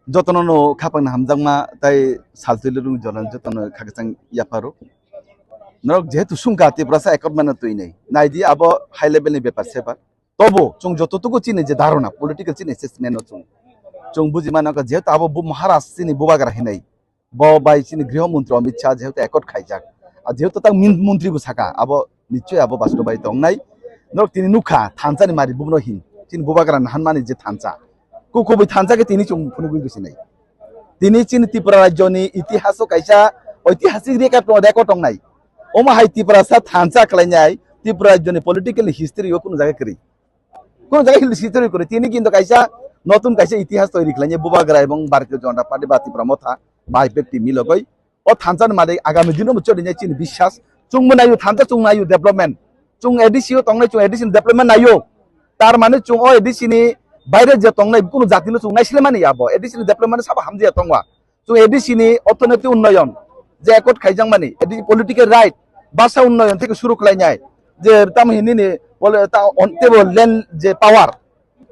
যতননো খাপাং হামজাংমা তাই সালতুলে রুং জলান যতন খাগসাং ইয়াপারো নরক যেহেতু সুংকা ত্রিপুরা একট মানে তুই নেই নাইদি আবো হাই লেভেলনি ব্যাপার সেবার তবু চুং যতটুকু চিনি যে ধারণা পলিটিক্যাল চিনি এসেসমেন্ট চুং চুং বুঝি মানক যেহেতু আবো মহারাজ চিনি বুবাগার হিনাই ব বাই চিনি গৃহমন্ত্রী অমিত শাহ যেহেতু একট খাইজাক আর যেহেতু তাক মন্ত্রী সাকা আবো নিশ্চয় আবো বাস্তবায়িত দংনাই নরক তিনি নুখা থানচানি মারি বুবনহীন চিনি বুবাগার নাহানমানি যে থানচা কুকুবি থানচাকে তিনি চুং ফুনুগুই গেছি নাই তিনি চিনি ত্রিপুরা রাজ্যনি ইতিহাস কাইসা ঐতিহাসিক রেকর্ড নাই ওমা হাই ত্রিপুরা সা থানচা খালাইনাই ত্রিপুরা রাজ্যনি পলিটিক্যাল হিস্ট্রি ও কোনো জায়গায় করি কোন জায়গায় হিস্ট্রি করে তিনি কিন্তু কাইসা নতুন কাইসা ইতিহাস তৈরি খালাইনি বুবাগ্রা এবং ভারতীয় জনতা পার্টি বা ত্রিপুরা মথা বাই ব্যক্তি মিলগই ও থানচান মাদে আগামী দিনও চলিয়ে চিনি বিশ্বাস চুংমনায়ু থানচা চুংনায়ু ডেভেলপমেন্ট চুং এডিসিও তংনাই চুং এডিসিন ডেভেলপমেন্ট নাইও তার মানে চুং ও এডিসিনি বাইরে যে তংনাই কোনো জাতিল চুং নাইছিলে মানে আবো এডিসিনি ডেভেলপমেন্ট সাবা হামজিয়া তংवा চুং এডিসিনি অর্থনৈতিক উন্নয়ন যে একট খাইজাং মানে এডি পলিটিক্যাল রাইট ভাষা উন্নয়ন থেকে শুরু খালাইনাই যে তামহিনি বলে তা অনটেবল ল্যান্ড যে পাওয়ার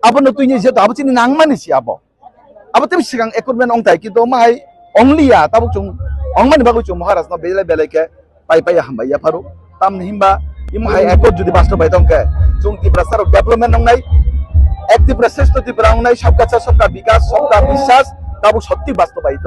আবনো তুইনি যে আবো চিনি নাংমানিছি আবো আবো তেম সিগাং একটমেন্ট অংতাই কিন্তু মাই অংলিয়া তাবো চুং অংমানি বাগু চুং মহারাজ না বেলে বেলেকে পাই পাই হামবাইয়া ফারু তাম হিমবা ইমহাই একট যদি বাস্তবাই দংকে চুং ত্রিপুরা সার ডেভেলপমেন্ট নংনাই এক ত্রিপুরা শ্রেষ্ঠ ত্রিপুরা নংনাই সবকা চা সবকা বিকাশ সবকা বিশ্বাস তাবো সত্যি বাস্তবায়িত